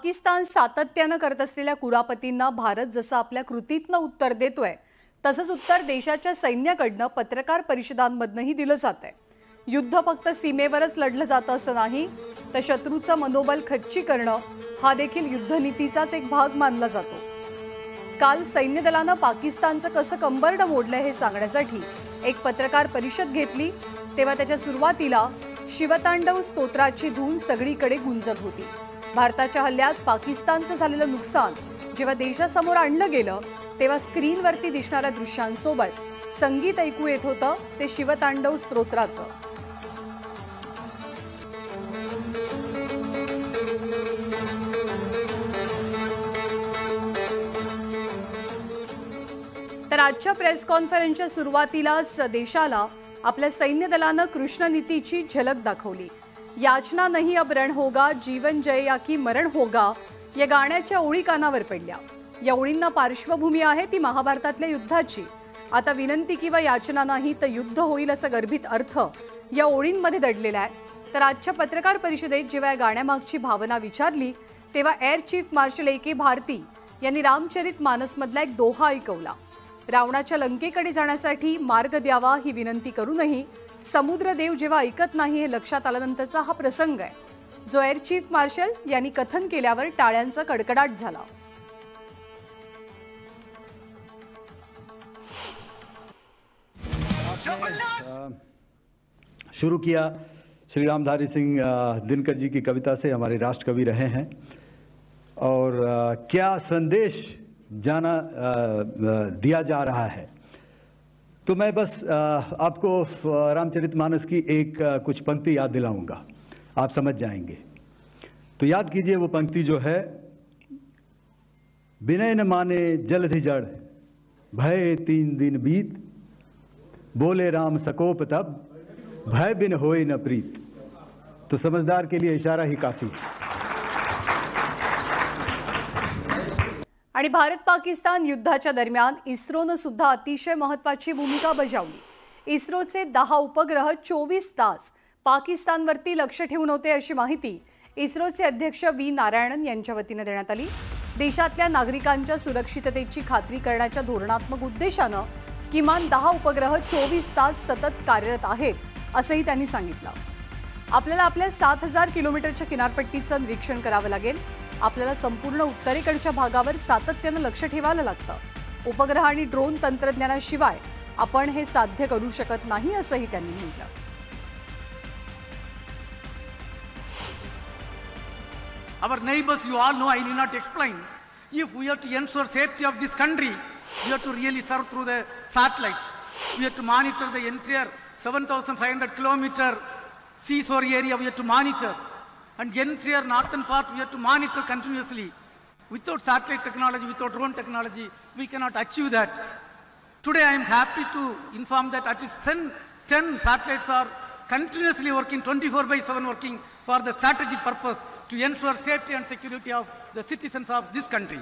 पाकिस्तान सातत्याने करत असलेल्या कुरापतींना भारत जसं आपल्या कृतीतनं उत्तर देतोय तसंच उत्तर देशाच्या सैन्याकडनं पत्रकार परिषदांमधनंही दिलं जातंय। युद्ध फक्त सीमेवरच लढलं जातं असं नाही, तर शत्रूचं मनोबल खच्ची करणं हा देखील युद्धनीतीचाच एक भाग मानला जातो। काल सैन्य दलानं पाकिस्तानचं कसं कंबरडं मोडलंय हे सांगण्यासाठी एक पत्रकार परिषद घेतली, तेव्हा त्याच्या सुरुवातीला शिवतांडव स्तोत्राची धून सगळीकडे गुंजत होती। भारताच्या हल्ल्यात पाकिस्तानचं झालेलं नुकसान जेव्हा देशासमोर आणलं गेलं तेव्हा स्क्रीनवरती दिसणाऱ्या दृश्यांसोबत संगीत ऐकू येत होतं ते शिवतांडव स्तोत्राचं। तर आजच्या प्रेस कॉन्फरन्सच्या सुरुवातीलाच देशाला आपल्या सैन्य दलानं कृष्ण नीतीची झलक दाखवली। याचना नहीं अब रण होगा, जीवन जय या की मरण होगा या गाण्याच्या ओळी कानावर पडल्या। या ओळींना पार्श्वभूमी आहे ती महाभारतातल्या युद्धाची। आता विनंती किंवा याचना नाही तर युद्ध होईल असा गर्भित अर्थ या ओळींमध्ये दडलेला आहे। तर आजच्या पत्रकार परिषदेत जेव्हा या गाण्यामागची भावना विचारली तेव्हा air chief marshal AK Bharti यांनी रामचरित मानसमधला एक दोहा ऐकवला। रावणाच्या लंकेकडे जाण्यासाठी मार्ग द्यावा ही विनंती करूनही समुद्रदेव जेव्हा ऐकत नाही हे लक्षात आल्यानंतरचा हा प्रसंग आहे, जो एअर चीफ मार्शल यांनी कथन केल्यावर टाळ्यांचा कडकडाट झाला। शुरू किया श्री रामधारी सिंह दिनकर जी की कविता से, हमारे राष्ट्र कवि रहे हैं, और क्या संदेश दिया जा रहा है। तो मैं बस आपको रामचरितमानस की एक कुछ पंक्ति याद दिलाऊंगा, आप समझ जाएंगे। तो याद कीजिए वो पंक्ति जो है, विनय न माने जलधि जड़, भय 3 दिन बीत, बोले राम सकोप तब, भय बिन होए न प्रीत। तो समझदार के लिए इशारा ही काफी। आणि भारत पाकिस्तान युद्धाच्या दरम्यान इस्रोनं सुद्धा अतिशय महत्त्वाची भूमिका बजावली। इस्रोचे 10 उपग्रह 24 तास पाकिस्तानवरती लक्ष ठेवून होते अशी माहिती इस्रोचे अध्यक्ष V नारायणन यांच्या वतीने देण्यात आली। देशातल्या नागरिकांच्या सुरक्षिततेची खात्री करण्याच्या धोरणात्मक उद्देशानं किमान 10 उपग्रह 24 तास सतत कार्यरत आहेत असंही त्यांनी सांगितलं। आपल्याला आपल्या 7000 किलोमीटरच्या किनारपट्टीचं निरीक्षण करावं लागेल। आपल्याला संपूर्ण उत्तरेकडच्या भागावर सातत्याने लक्ष ठेवायला लागतं। उपग्रह आणि ड्रोन तंत्रज्ञानाशिवाय आपण हे साध्य करू शकत नाही असंही त्यांनी म्हटलं। Our neighbors, you all know, I need not explain. If we have to ensure safety of this country, we have to really serve through the satellite. We have to monitor the entire 7,500 kilometer seashore area. We have to monitor. And entire northern part we have to monitor continuously. Without satellite technology, without drone technology, we cannot achieve that. Today I am happy to inform that at least 10 satellites are continuously working, 24/7 working for the strategic purpose to ensure safety and security of the citizens of this country.